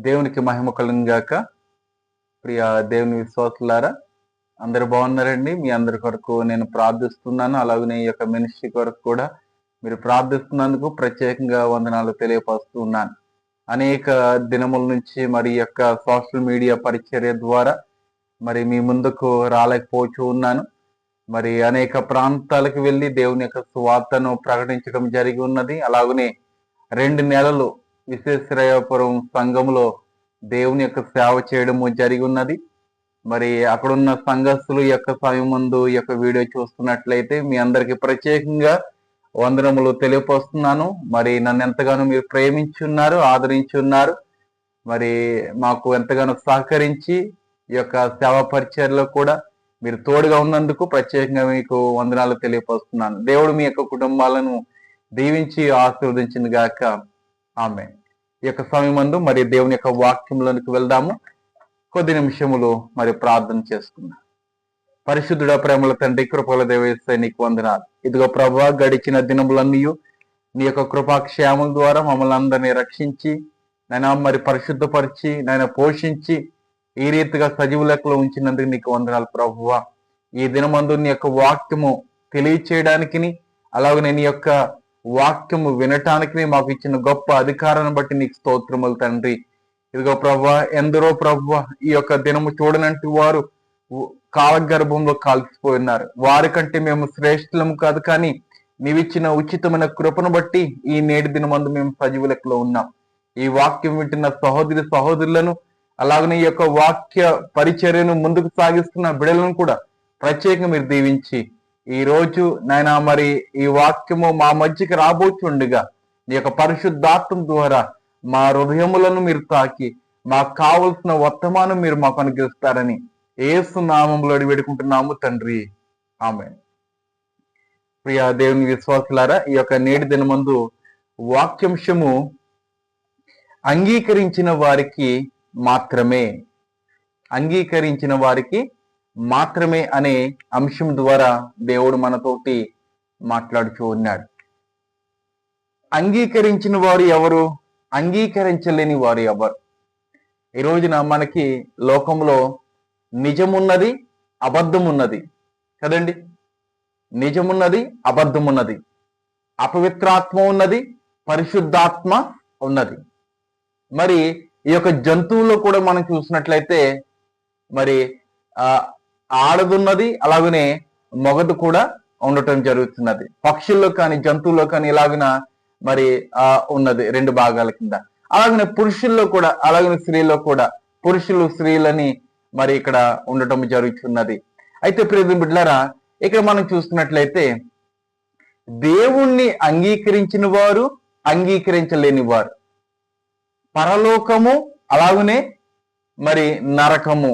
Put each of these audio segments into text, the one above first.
దేవునికి మహిమ కలుగును గాక. ప్రియ దేవుని విశ్వాసులారా, అందరు బాగున్నారండి. మీ అందరి కొరకు నేను ప్రార్థిస్తున్నాను. అలాగనే ఈ యొక్క మినిస్ట్రీ కొరకు కూడా మీరు ప్రార్థిస్తున్నందుకు ప్రత్యేకంగా వందనాలు తెలియపరుస్తున్నాను. అనేక దినముల నుంచి మరి యొక్క సోషల్ మీడియా పరిచర్య ద్వారా మరి మీ ముందుకు రాలేకపోతూ ఉన్నాను. మరి అనేక ప్రాంతాలకు వెళ్ళి దేవుని యొక్క సువార్తను ప్రకటించడం జరిగి ఉన్నది. అలాగనే 2 నెలలు విశ్వేశ్వరయ్యపురం సంఘంలో దేవుని యొక్క సేవ చేయడము జరిగి ఉన్నది. మరి అక్కడున్న సంఘస్థులు యొక్క సమయం ముందు ఈ యొక్క వీడియో చూస్తున్నట్లయితే మీ అందరికి ప్రత్యేకంగా వందనములు తెలియపరుస్తున్నాను. మరి నన్ను ఎంతగానో మీరు ప్రేమించున్నారు, ఆదరించున్నారు. మరి మాకు ఎంతగానో సహకరించి ఈ యొక్క సేవా పరిచర్లో కూడా మీరు తోడుగా ఉన్నందుకు ప్రత్యేకంగా మీకు వందనాలు తెలియపరుస్తున్నాను. దేవుడు మీ యొక్క కుటుంబాలను దీవించి ఆశీర్వదించింది గాక. ఆమేన్. ఈ యొక్క సమయమందు మరి దేవుని యొక్క వాక్యంలోనికి వెళ్దాము. కొద్ది నిమిషములు మరి ప్రార్థన చేసుకుందాం. పరిశుద్ధుడ, ప్రేమల తండ్రి, కృపల దేవేశ్వరి నీకు వందనాలు. ఇదిగో ప్రభువా, గడిచిన దినములన్నీ నీ యొక్క కృపాక్షేమం ద్వారా మమ్మల్ని అందరినీ రక్షించి నైనా మరి పరిశుద్ధపరిచి నైనా పోషించి ఈ రీతిగా సజీవ లెక్కలో ఉంచినందుకు నీకు వందనాలు ప్రభువా. ఈ దినమందు నీ యొక్క వాక్యము తెలియచేయడానికి, అలాగే నీ యొక్క వాక్యము వినటానికి మాకు ఇచ్చిన గొప్ప అధికారాన్ని బట్టి నీకు స్తోత్రములు తండ్రి. ఇదిగో ప్రభువా, ఎందరో ప్రభువా ఈ యొక్క దినము చూడనంటి వారు కాలగర్భంలో కాల్చిపోయినారు. వారికంటే మేము శ్రేష్ఠులము కాదు, కానీ నీవిచ్చిన ఉచితమైన కృపను బట్టి ఈ నేటి దినమందు మేము సజీవ లెక్కలో ఉన్నాం. ఈ వాక్యం వింటున్న సహోదరులను, అలాగనే ఈ యొక్క వాక్య పరిచర్యను ముందుకు సాగిస్తున్న బిడ్డలను కూడా ప్రత్యేకంగా మీరు దీవించి ఈ రోజు నాయనా మరి ఈ వాక్యము మా మధ్యకి రాబోతుండగా నీ యొక్క పరిశుద్ధాత్మ ద్వారా మా హృదయములను మీరు తాకి మాకు కావలసిన వర్తమానం మీరు మాకు అనుగ్రహిస్తారని యేసు నామములో వేడుకుంటున్నాము తండ్రి. ఆమేన్. ప్రియ దేవుని విశ్వాసులారా, ఈ యొక్క నేటి దినమందు వాక్యాంశము అంగీకరించిన వారికి మాత్రమే, అంగీకరించిన వారికి మాత్రమే అనే అంశం ద్వారా దేవుడు మనతోటి మాట్లాడుతూ ఉన్నాడు. అంగీకరించిన వారు ఎవరు? అంగీకరించలేని వారు ఎవరు? ఈ రోజున మనకి లోకంలో నిజమున్నది, అబద్ధం ఉన్నది కదండి. నిజమున్నది, అబద్ధం ఉన్నది, అపవిత్రాత్మ ఉన్నది, పరిశుద్ధాత్మ ఉన్నది. మరి ఈ యొక్క జంతువుల్లో కూడా మనం చూసినట్లయితే మరి ఆడదున్నది, అలాగనే మొగదు కూడా ఉండటం జరుగుతున్నది. పక్షుల్లో కానీ జంతువుల్లో కానీ ఇలాగిన మరి ఉన్నది 2 భాగాల కింద. అలాగనే పురుషుల్లో కూడా, అలాగనే స్త్రీల్లో కూడా పురుషులు స్త్రీలని మరి ఇక్కడ ఉండటం జరుగుతున్నది. అయితే ప్రియ బిడ్డలారా, ఇక్కడ మనం చూస్తున్నట్లయితే దేవుణ్ణి అంగీకరించిన వారు, అంగీకరించలేని వారు, పరలోకము అలాగనే మరి నరకము,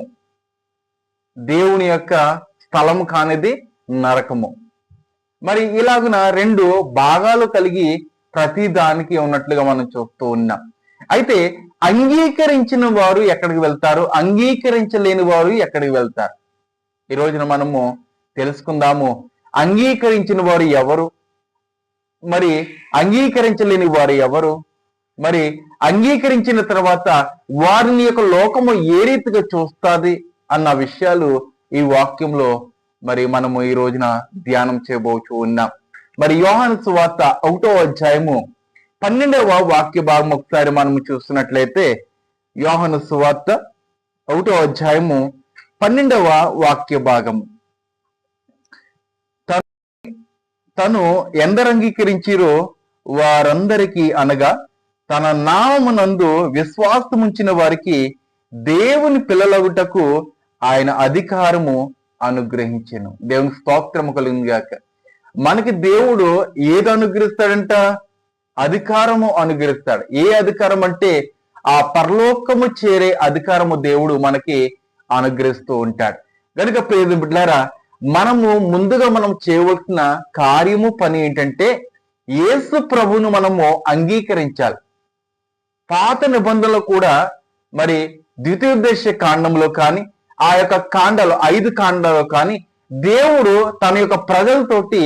దేవుని యొక్క స్థలము కానిది నరకము. మరి ఇలాగున 2 భాగాలు కలిగి ప్రతి దానికి ఉన్నట్లుగా మనం చూస్తూ ఉన్నాం. అయితే అంగీకరించిన వారు ఎక్కడికి వెళ్తారు, అంగీకరించలేని వారు ఎక్కడికి వెళ్తారు? ఈ రోజున మనము తెలుసుకుందాము. అంగీకరించిన వారు ఎవరు, మరి అంగీకరించలేని వారు ఎవరు, మరి అంగీకరించిన తర్వాత వారిని యొక్క లోకము ఏ రీతిగా చూస్తుంది అన్న విషయాలు ఈ వాక్యంలో మరి మనము ఈ రోజున ధ్యానం చేయబోతూ ఉన్నాం. మరి యోహాను సువార్త 1వ అధ్యాయము 12వ వాక్య భాగం ఒకసారి మనము చూస్తున్నట్లయితే, యోహాను సువార్త 1వ అధ్యాయము 12వ వాక్య భాగము, తను ఎందరు అంగీకరించిరో వారందరికీ, అనగా తన నామమునందు విశ్వాసముంచిన వారికి దేవుని పిల్లలగుటకు ఆయన అధికారము అనుగ్రహించెను. దేవుని స్తోత్రము కలుగును గాక. మనకి దేవుడు ఏది అనుగ్రహిస్తాడంట? అధికారము అనుగ్రహిస్తాడు. ఏ అధికారం అంటే ఆ పరలోకము చేరే అధికారము దేవుడు మనకి అనుగ్రహిస్తూ ఉంటాడు. కనుక ప్రియ బిడ్డలారా, మనము ముందుగా మనం చేయవలసిన కార్యము, పని ఏంటంటే యేసు ప్రభువును మనము అంగీకరించాలి. పాత నిబంధనలు కూడా మరి ద్వితీయోపదేశ కాండంలో కానీ, ఆ యొక్క కాండాలు 5 కాండాలు కానీ దేవుడు తన యొక్క ప్రజలతోటి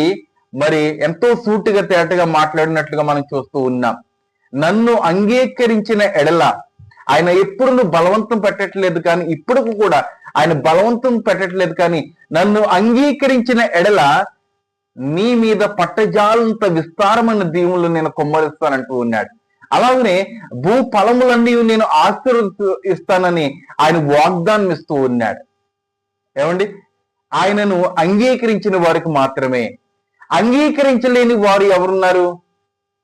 మరి ఎంతో సూటిగా తేటగా మాట్లాడినట్లుగా మనం చూస్తూ ఉన్నాం. నన్ను అంగీకరించిన ఎడల ఆయన ఎప్పుడు బలవంతం పెట్టట్లేదు, కానీ ఇప్పటికి కూడా ఆయన బలవంతం పెట్టట్లేదు. కానీ నన్ను అంగీకరించిన ఎడల నీ మీద పట్టజాలంత విస్తారమైన దీవులు నేను కుమ్మరిస్తానంటూ ఉన్నాడు. అలాగనే భూ ఫలములన్నీ నేను ఆశీర్వదిస్తానని ఆయన వాగ్దానం ఇస్తూ ఉన్నాడు. ఏమండి, ఆయనను అంగీకరించిన వారికి మాత్రమే. అంగీకరించలేని వారు ఎవరున్నారు?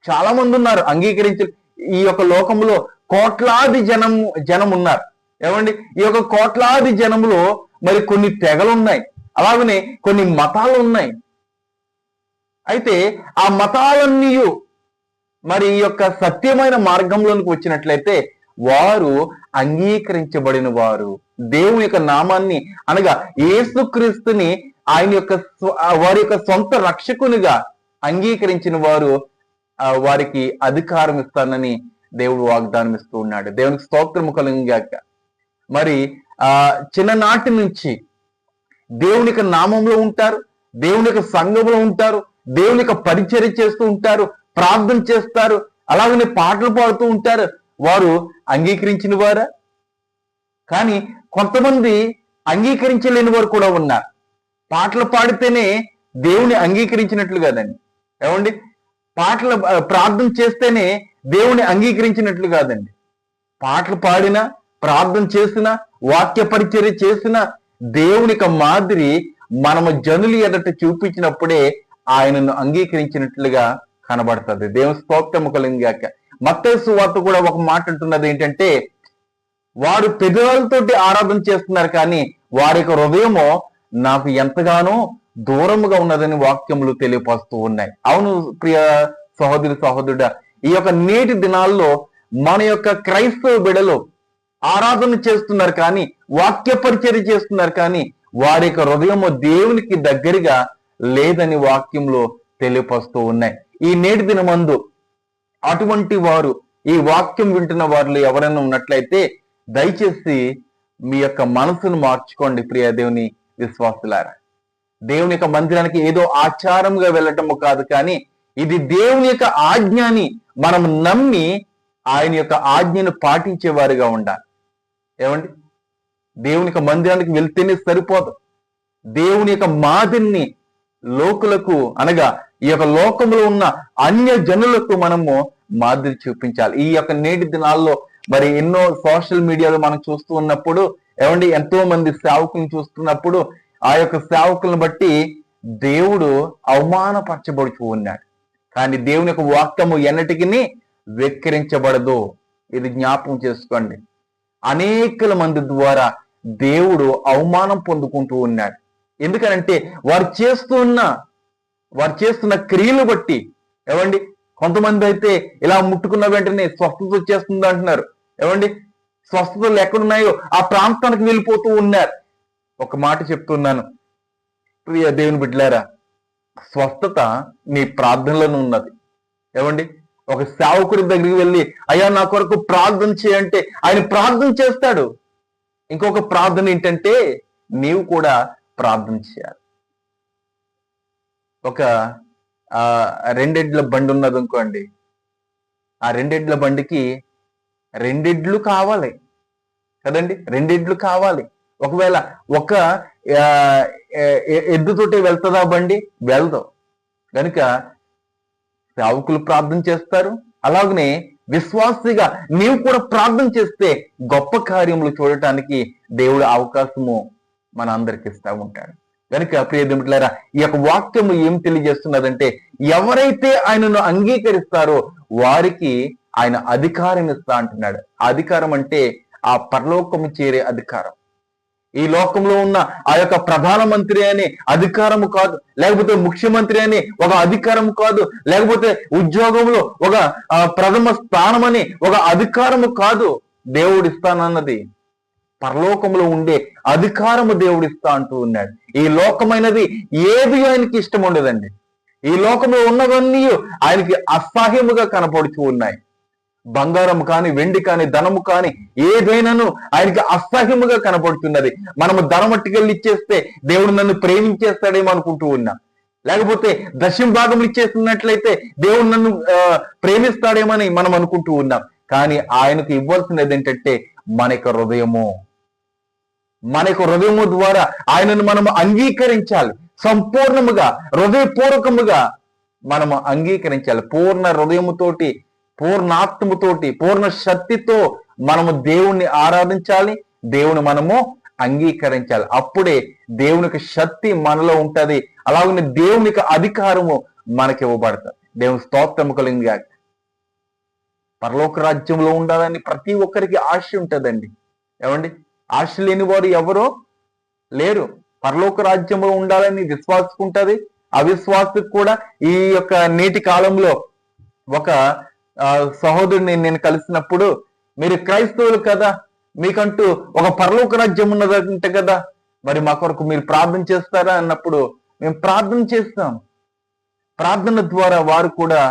చాలా మంది ఉన్నారు. ఈ యొక్క లోకంలో కోట్లాది జనం ఉన్నారు. ఏమండి, ఈ యొక్క కోట్లాది జనములో మరి కొన్ని తెగలు ఉన్నాయి, అలాగనే కొన్ని మతాలు ఉన్నాయి. అయితే ఆ మతాలన్నీ మరి ఈ యొక్క సత్యమైన మార్గంలోనికి వచ్చినట్లయితే వారు అంగీకరించబడిన వారు. దేవుని యొక్క నామాన్ని అనగా యేసుక్రీస్తుని ఆయన యొక్క వారి యొక్క సొంత రక్షకునిగా అంగీకరించిన వారు వారికి అధికారం ఇస్తానని దేవుడు వాగ్దానం ఇస్తూ ఉన్నాడు. దేవునికి స్తోత్రము కలుగుగాక. మరి చిన్ననాటి నుంచి దేవుని యొక్క నామంలో ఉంటారు, దేవుని యొక్క సంఘంలో ఉంటారు, దేవుని యొక్క పరిచర్య చేస్తూ ఉంటారు, ప్రార్థన చేస్తారు, అలాగనే పాటలు పాడుతూ ఉంటారు. వారు అంగీకరించిన వారా? కానీ కొంతమంది అంగీకరించలేని వారు కూడా ఉన్నారు. పాటలు పాడితేనే దేవుని అంగీకరించినట్లు కాదండి. ఏమండి, ప్రార్థన చేస్తేనే దేవుని అంగీకరించినట్లు కాదండి. పాటలు పాడినా, ప్రార్థన చేసిన, వాక్య పరిచర్య చేసిన దేవుని యొక్క మాదిరి మనము జనులు ఎదుట చూపించినప్పుడే ఆయనను అంగీకరించినట్లుగా కనబడుతుంది. దేవుని స్తోత్రము కలుగుగాక. మత్తయి సువార్త కూడా ఒక మాట అంటున్నది ఏంటంటే, వారు పెదవులతోటి ఆరాధన చేస్తున్నారు, కానీ వారి యొక్క హృదయమో నాకు ఎంతగానో దూరముగా ఉన్నదని వాక్యములు తెలియపరుస్తూ ఉన్నాయి. అవును ప్రియ సహోదరుడా, ఈ యొక్క నేటి దినాల్లో మన యొక్క క్రైస్తవ బిడలు ఆరాధన చేస్తున్నారు, కానీ వాక్య పరిచర్య చేస్తున్నారు, కానీ వారి యొక్క హృదయము దేవునికి దగ్గరగా లేదని వాక్యంలో తెలియపరుస్తూ ఉన్నాయి. ఈ నేటి దినమందు అటువంటి వారు, ఈ వాక్యం వింటున్న వారిలో ఎవరైనా ఉన్నట్లయితే దయచేసి మీ యొక్క మనసును మార్చుకోండి. ప్రియ దేవుని విశ్వాసులారా, దేవుని యొక్క మందిరానికి ఏదో ఆచారంగా వెళ్ళటము కాదు, కానీ ఇది దేవుని యొక్క ఆజ్ఞని మనం నమ్మి ఆయన యొక్క ఆజ్ఞను పాటించేవారుగా ఉండాలి. ఏమండి, దేవుని యొక్క మందిరానికి వెళ్తేనే సరిపోదు. దేవుని యొక్క మాదిరిని లోకులకు అనగా ఈ యొక్క లోకంలో ఉన్న అన్య జనులకు మనము మాదిరి చూపించాలి. ఈ యొక్క నేటి దినాల్లో మరి ఎన్నో సోషల్ మీడియాలో మనం చూస్తూ ఉన్నప్పుడు, ఏమండి, ఎంతో మంది సేవకులను చూస్తున్నప్పుడు ఆ యొక్క సేవకులను బట్టి దేవుడు అవమానపరచబడుతూ ఉన్నాడు. కానీ దేవుని యొక్క వాక్యము ఎన్నటికీ వెక్కిరించబడదు. ఇది జ్ఞాపకం చేసుకోండి. అనేకల మంది ద్వారా దేవుడు అవమానం పొందుకుంటూ ఉన్నాడు. ఎందుకనంటే వారు చేస్తున్న క్రియలు బట్టి. ఏమండి, కొంతమంది అయితే ఇలా ముట్టుకున్న వెంటనే స్వస్థత వచ్చేస్తుంది అంటున్నారు. ఏమండి, స్వస్థతలు ఎక్కడున్నాయో ఆ ప్రాంతానికి వెళ్ళిపోతూ ఉన్నారు. ఒక మాట చెప్తున్నాను ప్రియ దేవుని బిడ్డలారా, స్వస్థత నీ ప్రార్థనలోనే ఉన్నది. ఏమండి, ఒక సేవకుడి దగ్గరికి వెళ్ళి అయ్యా నా కొరకు ప్రార్థన చేయంటే ఆయన ప్రార్థన చేస్తాడు. ఇంకొక ప్రార్థన ఏంటంటే నీవు కూడా ప్రార్థన చేయాలి. ఒక 2 ఎడ్ల బండి ఉన్నది అనుకోండి, ఆ 2 ఎడ్ల బండికి 2 ఎడ్లు కావాలి కదండి, 2 ఎడ్లు కావాలి. ఒకవేళ ఒక ఎద్దుతోటి వెళ్తుందా బండి? వెళ్దు. కనుక సేవకులు ప్రార్థన చేస్తారు, అలాగనే విశ్వాసిగా నీవు కూడా ప్రార్థన చేస్తే గొప్ప కార్యములు చూడటానికి దేవుడు అవకాశము మన అందరికి ఇస్తా ఉంటాడు. కనుక ప్రియ దేవులారా, ఈ యొక్క వాక్యము ఏం తెలియజేస్తున్నదంటే, ఎవరైతే ఆయనను అంగీకరిస్తారో వారికి ఆయన అధికారం ఇస్తా అంటున్నాడు. అధికారం అంటే ఆ పరలోకము చేరే అధికారం. ఈ లోకంలో ఉన్న ఆ యొక్క ప్రధానమంత్రి అనే అధికారము కాదు, లేకపోతే ముఖ్యమంత్రి అనే ఒక అధికారం కాదు, లేకపోతే ఉద్యోగంలో ఒక ప్రథమ స్థానం అని ఒక అధికారము కాదు దేవుడు ఇస్తానన్నది. పరలోకంలో ఉండే అధికారము దేవుడు ఇస్తా అంటూ ఉన్నాడు. ఈ లోకమైనది ఏది ఆయనకి ఇష్టం ఉండదండి. ఈ లోకంలో ఉన్నవన్నీ ఆయనకి అసహ్యముగా కనపడుతూ ఉన్నాయి. బంగారం కానీ, వెండి కానీ, ధనము కానీ ఏదైనాను ఆయనకి అసహ్యముగా కనపడుతున్నది. మనము ధనమట్టుకెళ్ళి ఇచ్చేస్తే దేవుడు నన్ను ప్రేమించేస్తాడేమో అనుకుంటూ ఉన్నాం. లేకపోతే దశమ భాగం ఇచ్చేస్తున్నట్లయితే దేవుడు నన్ను ప్రేమిస్తాడేమని మనం అనుకుంటూ ఉన్నాం. కానీ ఆయనకు ఇవ్వాల్సినది ఏంటంటే మన యొక్క హృదయము. మన యొక్క హృదయము ద్వారా ఆయనను మనము అంగీకరించాలి. సంపూర్ణముగా హృదయపూర్వకముగా మనము అంగీకరించాలి. పూర్ణ హృదయముతోటి, పూర్ణాత్మతోటి, పూర్ణ శక్తితో మనము దేవుణ్ణి ఆరాధించాలి. దేవుని మనము అంగీకరించాలి. అప్పుడే దేవునికి శక్తి మనలో ఉంటది. అలాగే దేవునికి అధికారము మనకి ఇవ్వబడతాది. దేవుని స్తోత్రము కలిగింది. పరలోక రాజ్యంలో ఉండాలని ప్రతి ఒక్కరికి ఆశ ఉంటుందండి. ఏమండి, ఆశ లేని వారు ఎవరో లేరు. పరలోక రాజ్యంలో ఉండాలని విశ్వాసం ఉంటుంది. అవిశ్వాసకు కూడా ఈ యొక్క నేటి కాలంలో ఒక సహోదరుని నేను కలిసినప్పుడు, మీరు క్రైస్తవులు కదా, మీకంటూ ఒక పరలోక రాజ్యం ఉన్నదంటే కదా, మరి మా కొరకు మీరు ప్రార్థన చేస్తారా అన్నప్పుడు, మేము ప్రార్థన చేస్తాం. ప్రార్థన ద్వారా వారు కూడా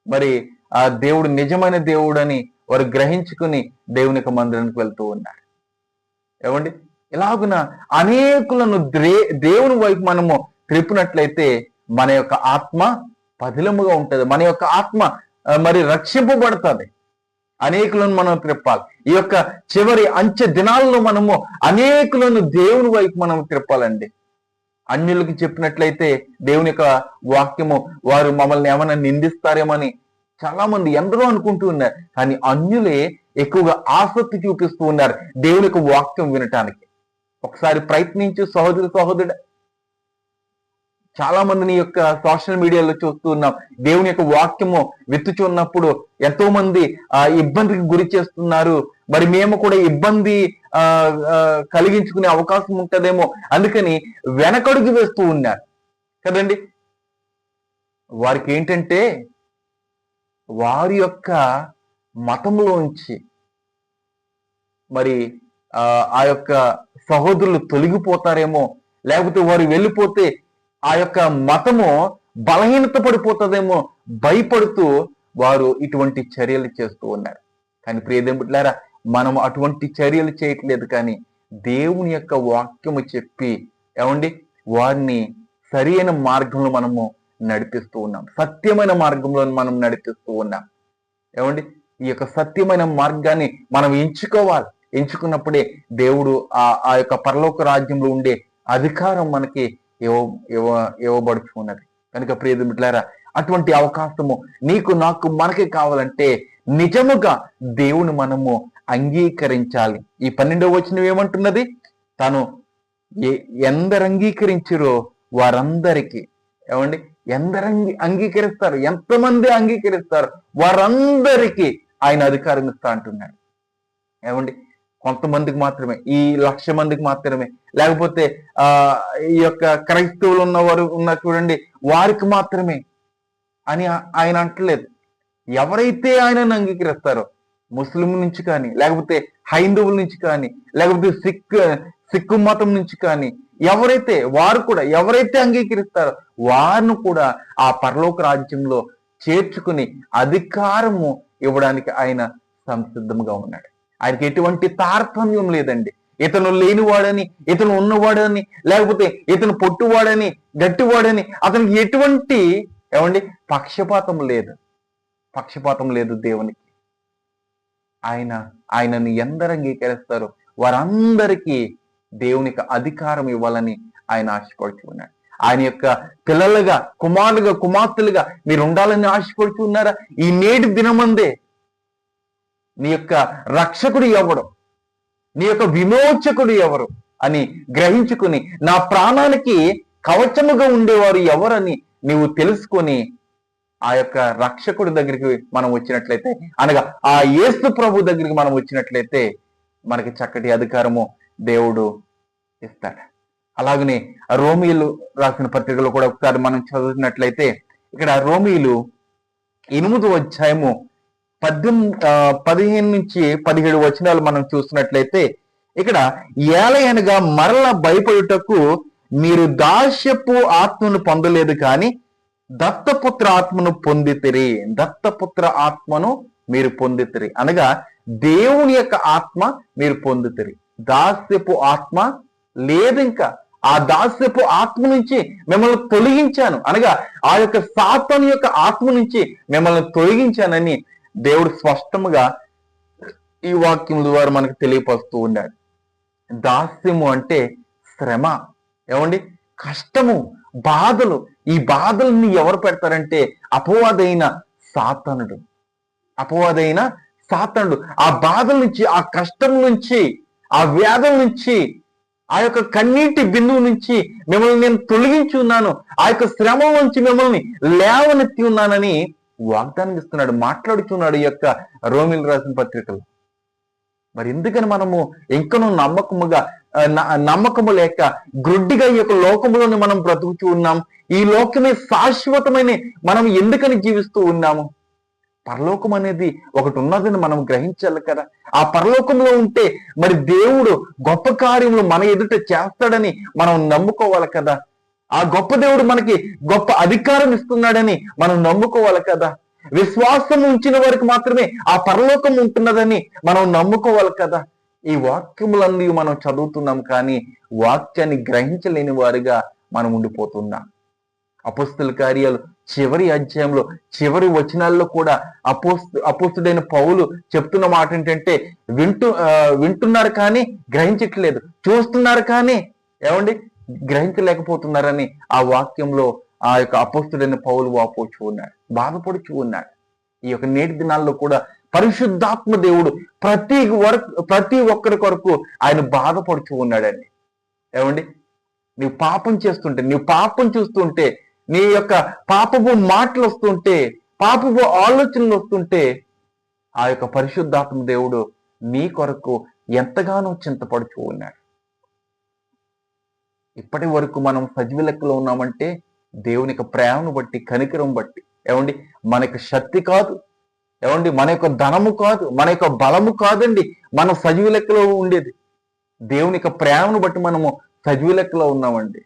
మరి ఆ దేవుడు నిజమైన దేవుడు అని వారు గ్రహించుకుని దేవుని యొక్క మందిరానికి వెళ్తూ ఉన్నారు. ఏమండి, ఇలాగున అనేకులను దేవుని వైపు మనము త్రిప్పినట్లయితే మన యొక్క ఆత్మ పదిలముగా ఉంటది. మన యొక్క ఆత్మ మరి రక్షింపబడుతుంది. అనేకులను మనం త్రిప్పాలి. ఈ యొక్క చివరి అంచె దినాల్లో మనము అనేకులను దేవుని వైపు మనం త్రిప్పాలండి. అన్యులకి చెప్పినట్లయితే దేవుని యొక్క వాక్యము వారు మమ్మల్ని ఏమైనా నిందిస్తారేమని చాలా మంది ఎందరో అనుకుంటూ ఉన్నారు. కానీ అన్యులే ఎక్కువగా ఆసక్తి చూపిస్తూ ఉన్నారు దేవుని యొక్క వాక్యం వినటానికి. ఒకసారి ప్రయత్నించు సహోదరుడు. చాలా మందిని యొక్క సోషల్ మీడియాలో చూస్తూ ఉన్నాం. దేవుని యొక్క వాక్యము విత్తుచున్నప్పుడు ఎంతో మంది ఇబ్బందికి గురి చేస్తున్నారు. మరి మేము కూడా ఇబ్బంది కలిగించుకునే అవకాశం ఉంటుందేమో అందుకని వెనకడుగు వేస్తూ ఉన్నారు కదండి. వారికి ఏంటంటే వారి యొక్క మతంలోంచి మరి ఆ యొక్క సహోదరులు తొలగిపోతారేమో, లేకపోతే వారు వెళ్ళిపోతే ఆ యొక్క మతము బలహీనత పడిపోతుందేమో భయపడుతూ వారు ఇటువంటి చర్యలు చేస్తూ ఉన్నారు. కానీ ప్రియదేవులారా, మనం అటువంటి చర్యలు చేయట్లేదు. కానీ దేవుని యొక్క వాక్యము చెప్పి ఏమండి వారిని సరి అయిన మార్గంలో మనము నడిపిస్తూ ఉన్నాం. సత్యమైన మార్గంలో మనం నడిపిస్తూ ఉన్నాం. ఏమండి, ఈ యొక్క సత్యమైన మార్గాన్ని మనం ఎంచుకోవాలి. ఎంచుకున్నప్పుడే దేవుడు ఆ యొక్క పరలోక రాజ్యంలో ఉండే అధికారం మనకి ఇవ్వబడుచున్నది. కనుక ప్రియమిత్రులారా, అటువంటి అవకాశము నీకు నాకు మనకి కావాలంటే నిజముగా దేవుని మనము అంగీకరించాలి. ఈ 12వ వచనం ఏమంటున్నది? తను ఎందరు అంగీకరించిరో వారందరికీ, ఏమండి ఎందరు అంగీకరిస్తారు, ఎంతమంది అంగీకరిస్తారు వారందరికీ ఆయన అధికారం ఇస్తా అంటున్నాడు. ఏమండి, కొంతమందికి మాత్రమే, ఈ 1,00,000 మందికి మాత్రమే, లేకపోతే ఈ యొక్క క్రైస్తవులు ఉన్నవారు ఉన్నారు చూడండి వారికి మాత్రమే అని ఆయన అంటలేదు. ఎవరైతే ఆయనను అంగీకరిస్తారో, ముస్లిం నుంచి కానీ, లేకపోతే హైందవుల నుంచి కానీ, లేకపోతే సిక్కు మతం నుంచి కానీ, ఎవరైతే అంగీకరిస్తారో వారిని కూడా ఆ పరలోక రాజ్యంలో చేర్చుకుని అధికారము ఇవ్వడానికి ఆయన సంసిద్ధంగా ఉన్నాడు. ఆయనకి ఎటువంటి తారతమ్యం లేదండి. ఇతను లేనివాడని, ఇతను ఉన్నవాడని, లేకపోతే ఇతను పొట్టువాడని, గట్టివాడని అతనికి ఎటువంటి పక్షపాతం లేదు దేవునికి. ఆయనను ఎందరు అంగీకరిస్తారో వారందరికీ దేవునికి అధికారం ఇవ్వాలని ఆయన ఆశపడుతూ ఉన్నాడు. ఆయన యొక్క పిల్లలుగా, కుమారులుగా, కుమార్తెలుగా మీరు ఉండాలని ఆశపడుతూ ఉన్నారా? ఈ నేటి దినమందే నీ యొక్క రక్షకుడు ఎవడు, నీ యొక్క విమోచకుడు ఎవరు అని గ్రహించుకుని నా ప్రాణానికి కవచముగా ఉండేవారు ఎవరని నీవు తెలుసుకొని ఆ యొక్క రక్షకుడి దగ్గరికి మనం వచ్చినట్లయితే, అనగా ఆ యేసు ప్రభు దగ్గరికి మనం వచ్చినట్లయితే మనకి చక్కటి అధికారము దేవుడు ఇస్తాడు. అలాగనే రోమీయులు రాసిన పత్రికలో కూడా ఒకసారి మనం చదువుతున్నట్లయితే, ఇక్కడ రోమీయులు 8వ అధ్యాయము 15 నుంచి 17 వచనాలు మనం చూస్తున్నట్లయితే, ఇక్కడ ఏలయనగా మరల భయపడుటకు మీరు దాస్యపు ఆత్మను పొందలేదు కానీ దత్తపుత్ర ఆత్మను పొందితిరి. దత్తపుత్ర ఆత్మను మీరు పొందితిరి అనగా దేవుని యొక్క ఆత్మ మీరు పొందితిరి. దాస్యపు ఆత్మ లేదు. ఇంకా ఆ దాస్యపు ఆత్మ నుంచి మిమ్మల్ని తొలగించాను, అనగా ఆ యొక్క సాతాను యొక్క ఆత్మ నుంచి మిమ్మల్ని తొలగించానని దేవుడు స్పష్టంగా ఈ వాక్యం ద్వారా మనకు తెలియపరుస్తూ ఉన్నాడు. దాస్యము అంటే శ్రమ, ఏమండి, కష్టము, బాధలు. ఈ బాధల్ని ఎవరు పెడతారంటే అపవాదైన సాతానుడు. ఆ బాధల నుంచి, ఆ కష్టం నుంచి, ఆ వ్యాధుల నుంచి, ఆ యొక్క కన్నీటి బిందువు నుంచి మిమ్మల్ని నేను తొలగించి ఉన్నాను, ఆ యొక్క శ్రమ నుంచి మిమ్మల్ని లేవనెత్తి ఉన్నానని వాగ్దానం ఇస్తున్నాడు, మాట్లాడుచున్నాడు ఈ యొక్క రోమిలు రాసిన పత్రికలు. మరి ఎందుకని మనము ఇంకనూ నమ్మకము లేక గ్రుడ్డిగా ఈ యొక్క లోకములోని మనం బ్రతుకుతూ ఉన్నాం? ఈ లోకమే శాశ్వతమైన మనం ఎందుకని జీవిస్తూ ఉన్నాము? పరలోకం అనేది ఒకటి ఉన్నదని మనం గ్రహించాలి కదా. ఆ పరలోకంలో ఉంటే మరి దేవుడు గొప్ప కార్యములు మన ఎదుట చేస్తాడని మనం నమ్ముకోవాలి కదా. ఆ గొప్ప దేవుడు మనకి గొప్ప అధికారం ఇస్తున్నాడని మనం నమ్ముకోవాలి కదా. విశ్వాసం ఉంచిన వారికి మాత్రమే ఆ పరలోకం ఉంటున్నదని మనం నమ్ముకోవాలి కదా. ఈ వాక్యములన్నీ మనం చదువుతున్నాం, కానీ వాక్యాన్ని గ్రహించలేని వారిగా మనం ఉండిపోతున్నాం. అపోస్తుల కార్యాలు చివరి అధ్యాయంలో చివరి వచనాల్లో కూడా అపోస్తుడైన పౌలు చెప్తున్న మాట ఏంటంటే, వింటున్నారు కానీ గ్రహించట్లేదు, చూస్తున్నారు కానీ గ్రహించలేకపోతున్నారని ఆ వాక్యంలో ఆ యొక్క అపోస్తుడైన పౌలు వాపోచు ఉన్నాడు, బాధపడుచు ఉన్నాడు. ఈ యొక్క నేటి దినాల్లో కూడా పరిశుద్ధాత్మ దేవుడు ప్రతి ఒక్కరి కొరకు ఆయన బాధపడుచు ఉన్నాడండి. నీవు పాపం చేస్తుంటే, నీవు పాపం చూస్తుంటే, నీ యొక్క పాపపు మాటలు వస్తుంటే, పాపపు ఆలోచనలు వస్తుంటే, ఆ యొక్క పరిశుద్ధాత్మ దేవుడు నీ కొరకు ఎంతగానో చింతపడుచు ఉన్నాడు. ఇప్పటి వరకు మనం సజీవ లెక్కలో ఉన్నామంటే దేవుని యొక్క ప్రేమను బట్టి, కనికరం బట్టి. మన యొక్క శక్తి కాదు, మన యొక్క ధనము కాదు, మన యొక్క బలము కాదండి మనం సజీవ లెక్కలో ఉండేది. దేవుని యొక్క ప్రేమను బట్టి మనము సజీవ లెక్కలో ఉన్నామండి.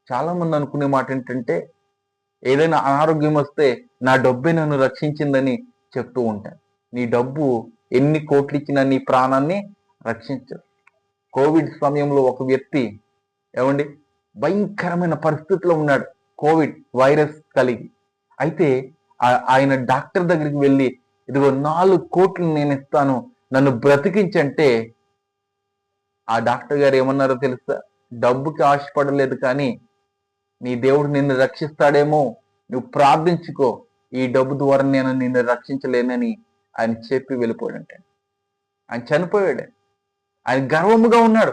చాలా మంది అనుకునే మాట ఏంటంటే, ఏదైనా అనారోగ్యం వస్తే నా డబ్బే నన్ను రక్షించిందని చెప్తూ ఉంటాను. నీ డబ్బు ఎన్ని కోట్లు ఇచ్చినా నీ ప్రాణాన్ని రక్షించదు. కోవిడ్ సమయంలో ఒక వ్యక్తి భయంకరమైన పరిస్థితిలో ఉన్నాడు, కోవిడ్ వైరస్ కలిగి. అయితే ఆయన డాక్టర్ దగ్గరికి వెళ్ళి, ఇదిగో 4 కోట్లు నేను ఇస్తాను, నన్ను బ్రతికించంటే ఆ డాక్టర్ గారు ఏమన్నారో తెలుసా? డబ్బుకి ఆశపడలేదు, కానీ నీ దేవుడు నిన్ను రక్షిస్తాడేమో, నువ్వు ప్రార్థించుకో, ఈ డబ్బు ద్వారా నేను నిన్ను రక్షించలేనని ఆయన చెప్పి వెళ్ళిపోయాడంటే. ఆయన చనిపోయాడు. ఆయన గర్వముగా ఉన్నాడు.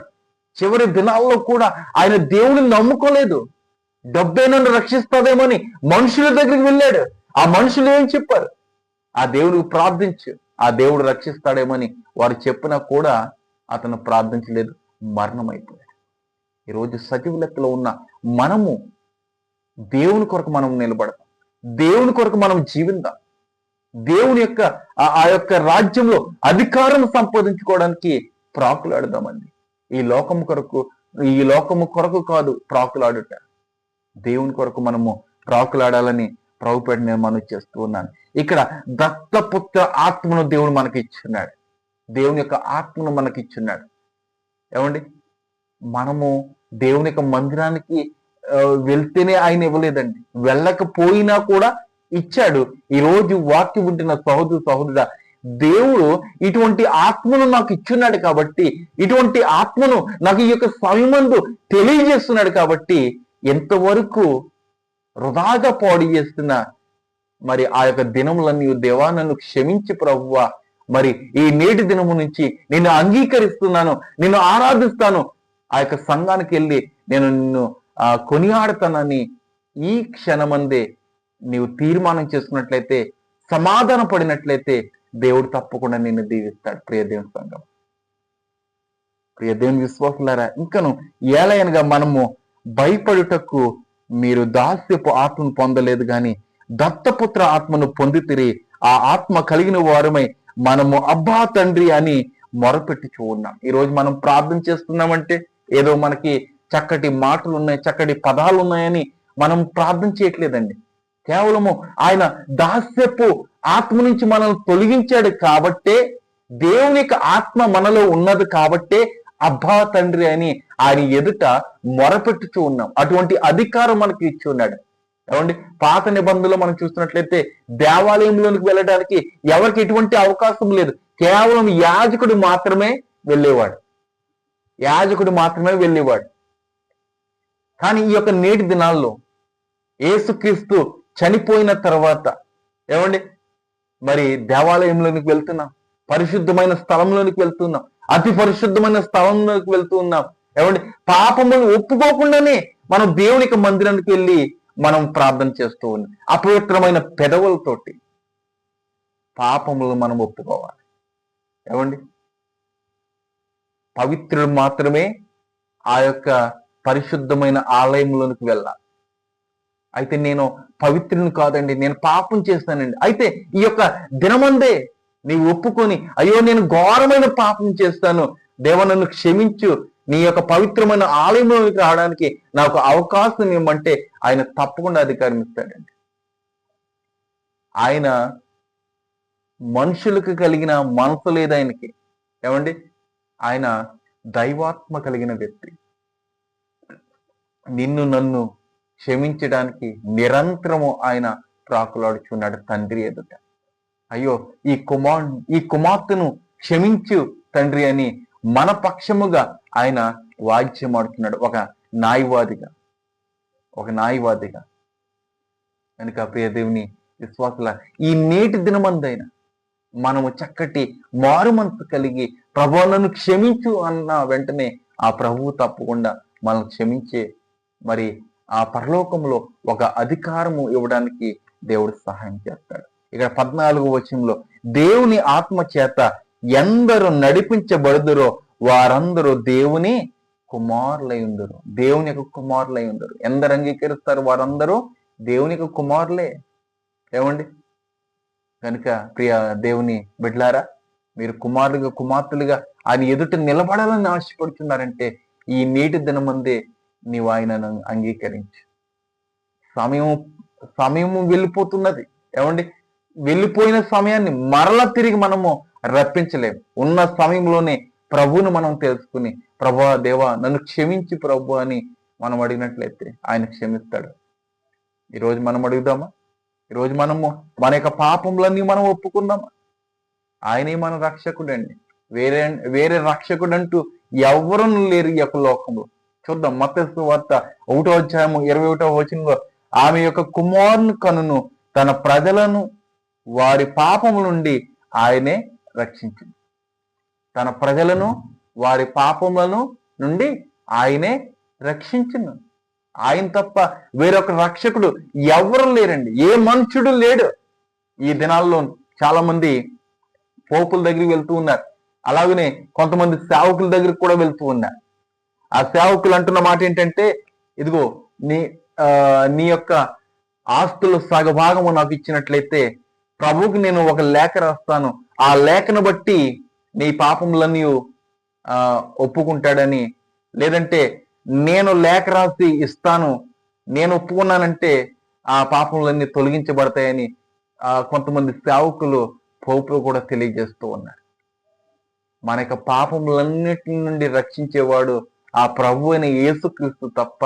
చివరి దినాల్లో కూడా ఆయన దేవుడిని నమ్ముకోలేదు. డబ్బే నన్ను రక్షిస్తాదేమని మనుషుల దగ్గరికి వెళ్ళాడు. ఆ మనుషులు ఏం చెప్పారు? ఆ దేవుడికి ప్రార్థించు, ఆ దేవుడు రక్షిస్తాడేమని వారు చెప్పినా కూడా అతను ప్రార్థించలేదు, మరణమైపోయాడు. ఈరోజు సజీవ లెక్కలో ఉన్న మనము దేవుని కొరకు మనం నిలబడతాం, దేవుని కొరకు మనం జీవిద్దాం, దేవుని యొక్క ఆ యొక్క రాజ్యంలో అధికారం సంపాదించుకోవడానికి ప్రాకులాడదామండి. ఈ లోకము కొరకు కాదు ప్రాకులాడుట, దేవుని కొరకు మనము ప్రాకులాడాలని ప్రభుపేట నేను మనవి చేస్తూ ఉన్నాను. ఇక్కడ దత్తపుత్ర ఆత్మను దేవుడు మనకి ఇచ్చున్నాడు, దేవుని యొక్క ఆత్మను మనకి ఇచ్చున్నాడు. మనము దేవుని యొక్క మందిరానికి వెళ్తేనే ఆయన ఇవ్వలేదండి, వెళ్ళకపోయినా కూడా ఇచ్చాడు. ఈ రోజు వాక్యం ఉంటున్న సహోదరుడా, దేవుడు ఇటువంటి ఆత్మను నాకు ఇచ్చున్నాడు కాబట్టి, ఇటువంటి ఆత్మను నాకు ఈ యొక్క సమయమందు తెలియజేస్తున్నాడు కాబట్టి, ఎంతవరకు వృధాగా పాడు చేస్తున్నా మరి ఆ యొక్క దినములన్నీ దేవా నన్ను క్షమించి ప్రభువా, మరి ఈ నేటి దినము నుంచి నిన్ను అంగీకరిస్తున్నాను, నిన్ను ఆరాధిస్తాను, ఆ యొక్క సంఘానికి వెళ్ళి నేను నిన్ను కొనియాడతానని ఈ క్షణమందే నీవు తీర్మానం చేసుకున్నట్లయితే, సమాధాన పడినట్లయితే దేవుడు తప్పకుండా నిన్ను దీవిస్తాడు. ప్రియ దేవుని సంఘం, ప్రియ దేవుని విశ్వాసులారా, ఇంకను ఏలయనగా మనము భయపడుటకు మీరు దాస్యపు ఆత్మను పొందలేదు, కానీ దత్తపుత్ర ఆత్మను పొందితిరి. ఆ ఆత్మ కలిగిన వారమై మనము అబ్బా తండ్రి అని మొరపెట్టుచూ ఉన్నాం. ఈరోజు మనం ప్రార్థన చేస్తున్నామంటే ఏదో మనకి చక్కటి మాటలు ఉన్నాయి, చక్కటి పదాలు ఉన్నాయని మనం ప్రార్థన చేయట్లేదండి. కేవలము ఆయన దాస్యపు ఆత్మ నుంచి మనల్ని తొలగించాడు కాబట్టే, దేవుని యొక్క ఆత్మ మనలో ఉన్నది కాబట్టే అబ్బా తండ్రి అని ఆయన ఎదుట మొరపెట్టుచూ ఉన్నాం. అటువంటి అధికారం మనకి ఇచ్చి ఉన్నాడు. ఏమండి, పాత నిబంధనలో మనం చూస్తున్నట్లయితే దేవాలయంలోనికి వెళ్ళడానికి ఎవరికి ఎటువంటి అవకాశం లేదు. కేవలం యాజకుడు మాత్రమే వెళ్ళేవాడు. యాజకుడు మాత్రమే వెళ్ళేవాడు. కానీ ఈ యొక్క నేటి దినాల్లో యేసుక్రీస్తు చనిపోయిన తర్వాత ఏమండి, మరి దేవాలయంలోనికి వెళ్తున్నాం, పరిశుద్ధమైన స్థలంలోనికి వెళ్తున్నాం, అతి పరిశుద్ధమైన స్థలంలోకి వెళ్తూ ఉన్నాం. ఏమండి, పాపములను ఒప్పుకోకుండానే మనం దేవునికి మందిరానికి వెళ్ళి మనం ప్రార్థన చేస్తూ ఉన్నాం. అపవిత్రమైన పెదవులతోటి పాపములను మనం ఒప్పుకోవాలి. ఏమండి, పవిత్రుడు మాత్రమే ఆ యొక్క పరిశుద్ధమైన ఆలయంలోనికి వెళ్ళాలి. అయితే నేను పవిత్రుని కాదండి, నేను పాపం చేస్తానండి. అయితే ఈ యొక్క దినమందే నీవు ఒప్పుకొని, అయ్యో నేను ఘోరమైన పాపం చేస్తాను, దేవ నన్ను క్షమించు, నీ యొక్క పవిత్రమైన ఆలయంలోకి రావడానికి నాకు అవకాశం ఇవ్వమంటే ఆయన తప్పకుండా అధికారం ఇస్తాడండి. ఆయన మనుషులకు కలిగిన మనసు లేదు ఆయనకి. ఏమండి, ఆయన దైవాత్మ కలిగిన వ్యక్తి. నిన్ను నన్ను క్షమించడానికి నిరంతరము ఆయన ప్రాకులాడుచున్నాడు తండ్రి ఎదుట. అయ్యో ఈ కుమార్తెను క్షమించు తండ్రి అని మన పక్షముగా ఆయన వాద్యమాడుతున్నాడు, ఒక న్యాయవాదిగా. కనుక ప్రియ దేవుని విశ్వాసుల, ఈ నేటి దినమందైనా మనము చక్కటి మారు మనసు కలిగి ప్రభువులను క్షమించు అన్న వెంటనే ఆ ప్రభువు తప్పకుండా మనం క్షమించే మరి ఆ పరలోకంలో ఒక అధికారము ఇవ్వడానికి దేవుడు సహాయం చేస్తాడు. ఇక్కడ 14వ వచనంలో, దేవుని ఆత్మ చేత ఎందరు నడిపించబడుదురో వారందరూ దేవుని కుమారులై ఉందరు. దేవుని యొక్క కుమారులై ఉందరు. ఎందరు అంగీకరిస్తారు వారందరూ దేవుని యొక్క కుమారులే. ఏమండి, కనుక ప్రియ దేవుని బిడ్డలారా, మీరు కుమార్తెలుగా ఆయన ఎదుట నిలబడాలని ఆశపడుతున్నారంటే ఈ నేటి దినమందే నీవు ఆయనను అంగీకరించు. సమయము వెళ్ళిపోతున్నది. ఏమండి, వెళ్ళిపోయిన సమయాన్ని మరలా తిరిగి మనము రప్పించలేము. ఉన్న సమయంలోనే ప్రభువును మనం తెలుసుకుని, ప్రభువా దేవా నన్ను క్షమించి ప్రభు అని మనం అడిగినట్లయితే ఆయన క్షమిస్తాడు. ఈరోజు మనం అడుగుదామా? ఈరోజు మనము మన యొక్క పాపములన్నీ మనం ఒప్పుకుందామా? ఆయనే మన రక్షకుడండి. వేరే రక్షకుడు అంటూ ఎవరూ లేరు ఈ యొక్క లోకంలో. చూద్దాం, మత్తయి సువార్త 1వ అధ్యాయము 21వ వచనంలో, ఆమె యొక్క కుమారుని కనును తన ప్రజలను వారి పాపముల నుండి ఆయనే రక్షించింది. తన ప్రజలను వారి పాపములను నుండి ఆయనే రక్షించును. ఆయన తప్ప వేరొక రక్షకుడు ఎవరు లేరండి. ఏ మనుషుడు లేడు. ఈ దినాల్లో చాలా మంది పోపుల దగ్గరికి వెళ్తూ ఉన్నారు. అలాగనే కొంతమంది సేవకుల దగ్గరికి కూడా వెళ్తూ ఉన్నారు. ఆ సేవకులు అంటున్న మాట ఏంటంటే, ఇదిగో నీ యొక్క ఆస్తులు సగభాగము నాకు ఇచ్చినట్లయితే ప్రభువుకి నేను ఒక లేఖ రాస్తాను, ఆ లేఖను బట్టి నీ పాపములన్నీ ఒప్పుకుంటాడని, లేదంటే నేను లేఖ రాసి ఇస్తాను, నేను ఒప్పుకున్నానంటే ఆ పాపములన్నీ తొలగించబడతాయని కొంతమంది సేవకులు పోపులు కూడా తెలియజేస్తూ ఉన్నారు. మన యొక్క పాపములన్నిటి నుండి రక్షించేవాడు ఆ ప్రభు అయిన యేసుక్రీస్తు తప్ప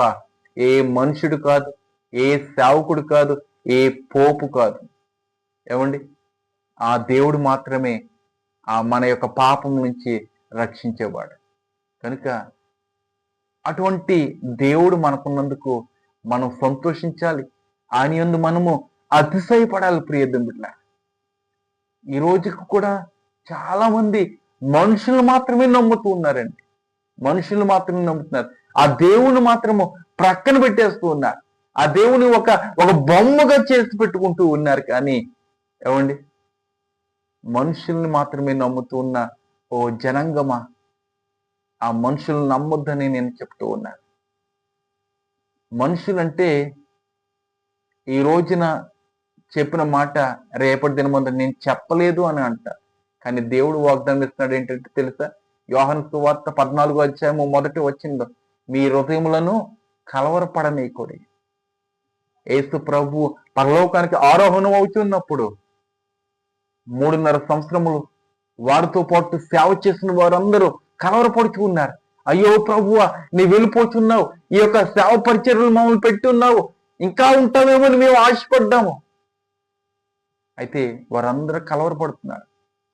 ఏ మనుషుడు కాదు, ఏ సేవకుడు కాదు, ఏ పోపు కాదు. ఏమండి, ఆ దేవుడు మాత్రమే మన యొక్క పాపం నుంచి రక్షించేవాడు. కనుక అటువంటి దేవుడు మనకున్నందుకు మనం సంతోషించాలి. ఆయన యందు మనము అతిశయపడాలి. ప్రియదండ్రుల, ఈ రోజుకు కూడా చాలా మంది మనుషులు మాత్రమే నమ్ముతూ ఉన్నారండి. మనుషులు మాత్రమే నమ్ముతున్నారు. ఆ దేవుని మాత్రము ప్రక్కన పెట్టేస్తూ ఉన్నారు. ఆ దేవుని ఒక బొమ్మగా చేసి పెట్టుకుంటూ ఉన్నారు. కానీ ఏమండి, మనుషుల్ని మాత్రమే నమ్ముతూ ఉన్న ఓ జనాంగమా, ఆ మనుషులను నమ్మొద్దని నేను చెప్తూ ఉన్నాను. మనుషులంటే ఈ రోజున చెప్పిన మాట రేపటి దినమందు నేను చెప్పలేదు అని అంటారు. కానీ దేవుడు వాగ్దానం ఇస్తున్నాడు ఏంటంటే తెలుసా? యోహాను సువార్త 14వ అధ్యాయము 1వ వచనంలో, మీ హృదయములను కలవరపడనీయకుడి. యేసు ప్రభు పరలోకానికి ఆరోహణం అవుతున్నప్పుడు 3.5 సంవత్సరములు వారితో పాటు సేవ చేసిన వారందరూ కలవరపడుతూ ఉన్నారు. అయ్యో ప్రభువా, నీ వెళ్ళిపోతున్నావు, ఈ యొక్క సేవ పరిచర్యలు మమ్మల్ని పెట్టున్నావు, ఇంకా ఉంటామేమో అని మేము ఆశపడ్డాము. అయితే వారందరూ కలవరపడుతున్నారు.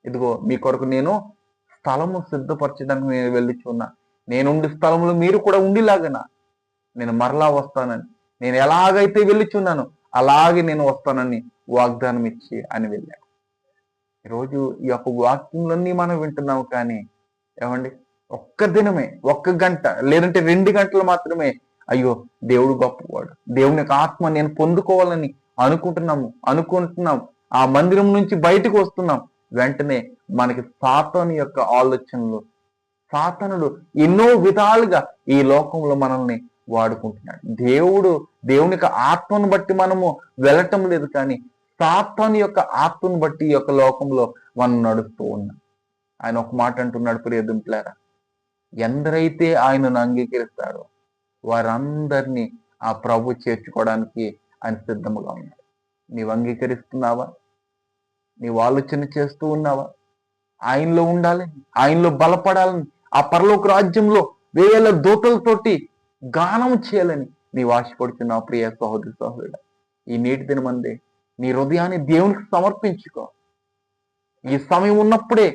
ఇదిగో మీ కొరకు నేను స్థలము సిద్ధపరచడానికి నేను వెళ్ళిచున్నా, నేనుండి స్థలంలో మీరు కూడా ఉండేలాగనా నేను మరలా వస్తానని, నేను ఎలాగైతే వెళ్ళిచున్నానో అలాగే నేను వస్తానని వాగ్దానం ఇచ్చి అని వెళ్ళాడు. ఈరోజు ఈ యొక్క వాక్యంలన్నీ మనం వింటున్నాము, కానీ ఏమండి ఒక్క దినమే, ఒక్క గంట లేదంటే 2 గంటలు మాత్రమే అయ్యో దేవుడు గొప్పవాడు, దేవుని యొక్క ఆత్మ నేను పొందుకోవాలని అనుకుంటున్నాం. ఆ మందిరం నుంచి బయటకు వస్తున్నాం, వెంటనే మనకి సాతాను యొక్క ఆలోచనలు, సాతానుడు ఎన్నో విధాలుగా ఈ లోకంలో మనల్ని వాడుకుంటున్నాడు. దేవుని యొక్క ఆత్మను బట్టి మనము వెళ్ళటం లేదు, కానీ సాతాను యొక్క ఆత్మను బట్టి ఈ యొక్క లోకంలో మనం నడుస్తూ ఉన్నాం. ఆయన ఒక మాట అంటున్నాడు, ప్రియదింపులారా, ఎందరైతే ఆయనను అంగీకరిస్తారో వారందరినీ ఆ ప్రభు చేర్చుకోవడానికి ఆయన సిద్ధముగా ఉన్నాడు. నీవు అంగీకరిస్తున్నావా? నీవు ఆలోచన చేస్తూ ఉన్నావా? ఆయనలో ఉండాలని, ఆయనలో బలపడాలని, ఆ పరలోక రాజ్యంలో 1000 దూతలతోటి గానం చేయాలని నీవు ఆశపడుతున్నావు. ప్రియ సహోదరి సహోదరుడా, ఈ నేటి దినమందే నీ హృదయాన్ని దేవునికి సమర్పించుకో. ఈ సమయం ఉన్నప్పుడే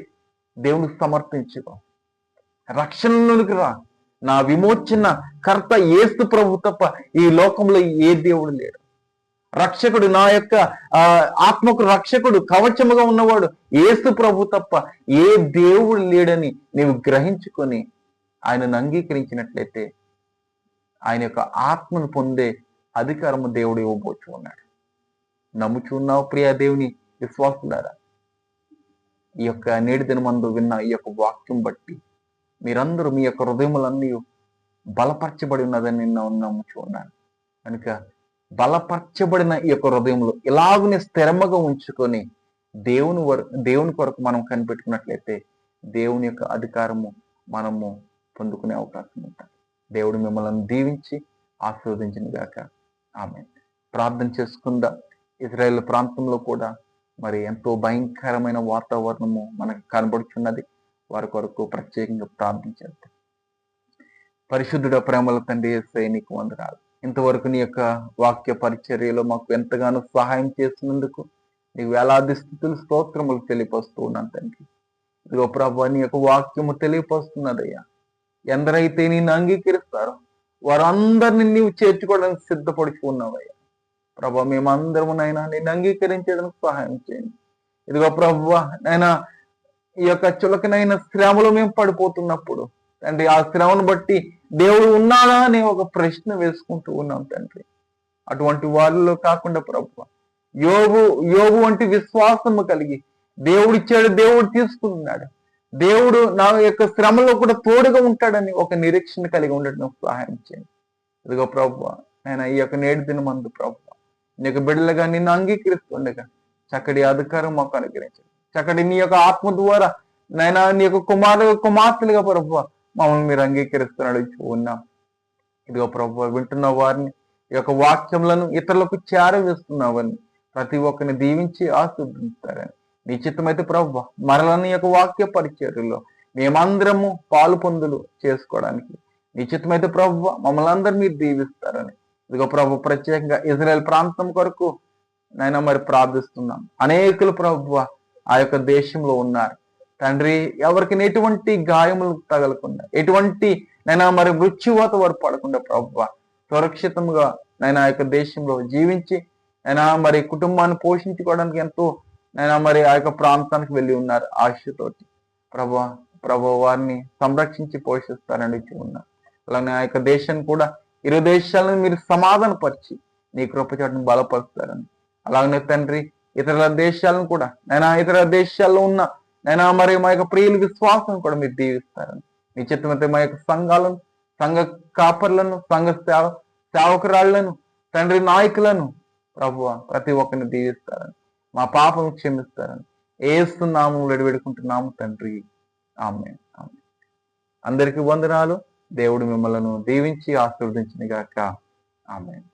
దేవునికి సమర్పించుకో. రక్షణలోనికి రా. నా విమోచన కర్త యేసు ప్రభు తప్ప ఈ లోకంలో ఏ దేవుడు లేడు. రక్షకుడు, నా యొక్క ఆత్మకు రక్షకుడు, కవచముగా ఉన్నవాడు యేసు ప్రభు తప్ప ఏ దేవుడు లేడని నీవు గ్రహించుకొని ఆయనను అంగీకరించినట్లయితే ఆయన యొక్క ఆత్మను పొందే అధికారము దేవుడు ఇవ్వబోచు ఉన్నాడు. నమ్ముచున్నావు ప్రియా దేవుని విశ్వాసులారా? ఈ యొక్క నేటి దినమందు విన్న ఈ యొక్క వాక్యం బట్టి మీరందరూ మీ యొక్క హృదయములన్నీ బలపరచబడి ఉన్నదని నిన్న నమ్ముచు ఉన్నాను. కనుక బలపరచబడిన ఈ యొక్క హృదయంలో ఇలాగనే స్థిరముగా ఉంచుకొని దేవుని కొరకు మనం కనిపెట్టుకున్నట్లయితే దేవుని యొక్క అధికారము మనము పొందుకునే అవకాశం ఉంటుంది. దేవుడు మిమ్మల్ని దీవించి ఆశీర్వదించిన గాక. ఆమేన్. ప్రార్థన చేసుకుందాం. ఇజ్రాయెల్ ప్రాంతంలో కూడా మరి ఎంతో భయంకరమైన వాతావరణము మనకు కనబడుచున్నది. వారి కొరకు ప్రత్యేకంగా ప్రార్థించేద్దాం. పరిశుద్ధుడ, ప్రేమల తండ్రి యేసయ్య, నీకు వందనాలు. ఇంతవరకు నీ యొక్క వాక్య పరిచర్యలో మాకు ఎంతగానో సహాయం చేసినందుకు నీకు వేలాది స్థుతులు, స్తోత్రములు తెలియపరుస్తూ ఉన్నాను తండ్రి. ఇదిగో ప్రభు, నీ యొక్క వాక్యము తెలియపరుస్తున్నదయ్యా. ఎందరైతే నిన్ను అంగీకరిస్తారో వారందరినీ నీవు చేర్చుకోవడానికి సిద్ధపడుచు ఉన్నావయ్యా. ప్రభు, మేమందరము నైనా నిన్ను అంగీకరించడానికి సహాయం చేయండి. ఇదిగో ప్రభు నైనా ఈ యొక్క చులకనైన శ్రమలో మేము పడిపోతున్నప్పుడు తండ్రి, ఆ శ్రమను బట్టి దేవుడు ఉన్నాడా అనే ఒక ప్రశ్న వేసుకుంటూ ఉన్నాం తండ్రి. అటువంటి వాళ్ళలో కాకుండా ప్రభు, యోబు వంటి విశ్వాసము కలిగి దేవుడిచ్చాడు, దేవుడు తీసుకున్నాడు, దేవుడు నా యొక్క శ్రమలో కూడా తోడుగా ఉంటాడని ఒక నిరీక్షణ కలిగి ఉండడం సహాయం చేయండి. ఇదిగో ప్రభు నేను ఈ యొక్క నేటి దినమందు ప్రభు నీ యొక్క బిడ్డలుగా నిన్ను అంగీకరిస్తుండగా చక్కటి అధికారం మాకు అనుగ్రహించండి. చక్కటి నీ యొక్క ఆత్మ ద్వారా నైనా నీ యొక్క కుమార్తెలుగా ప్రభు మమ్మల్ని మీరు అంగీకరిస్తున్నాడు ఉన్నాం. ఇదిగో ప్రభు వింటున్న వారిని ఈ యొక్క వాక్యములను ఇతరులకు చేరవేస్తున్నావని ప్రతి ఒక్కరిని దీవించి ఆశీర్వదిస్తారని నిశ్చితమైతే ప్రభు మరలని యొక్క వాక్య పరిచర్యలో మేమందరము పాలు పొందులు చేసుకోవడానికి నిశ్చితమైతే ప్రభు మమ్మల్ని అందరూ మీరు దీవిస్తారని ఇదిగో ప్రభు ప్రత్యేకంగా ఇజ్రాయెల్ ప్రాంతం కొరకు నైనా మరి ప్రార్థిస్తున్నాం. అనేకులు ప్రభు ఆ యొక్క దేశంలో ఉన్నారు తండ్రి. ఎవరికి ఎటువంటి గాయములు తగలకుండా, ఎటువంటి నైనా మరి మృత్యువాత వారు పడకుండా ప్రభు సురక్షితంగా నైనా ఆ యొక్క దేశంలో జీవించి నైనా మరి కుటుంబాన్ని పోషించుకోవడానికి ఎంతో నైనా మరి ఆ యొక్క ప్రాంతానికి వెళ్ళి ఉన్నారు ఆశతోటి. ప్రభు వారిని సంరక్షించి పోషిస్తారని ఉన్నారు. అలానే ఆ యొక్క దేశాన్ని కూడా 2 దేశాలను మీరు సమాధానపరిచి నీ కృపచాటును బలపరుస్తారని, అలాగనే తండ్రి ఇతర దేశాలను కూడా ఇతర దేశాల్లో ఉన్న నైనా మరి మా యొక్క ప్రియుల విశ్వాసం కూడా మీరు దీవిస్తారని నిశ్చితమైతే మా యొక్క సంఘాలను, సంఘ కాపర్లను, సంఘ సేవకురాళ్లను తండ్రి, నాయకులను ప్రభువా ప్రతి ఒక్కరిని దీవిస్తారని, మా పాపను క్షమిస్తారని యేసు నామములో వేడుకుంటున్నాము తండ్రి. ఆమేన్. అందరికీ వందనాలు. దేవుడు మిమ్మల్ని దీవించి ఆశీర్వదించును గాక. ఆమేన్.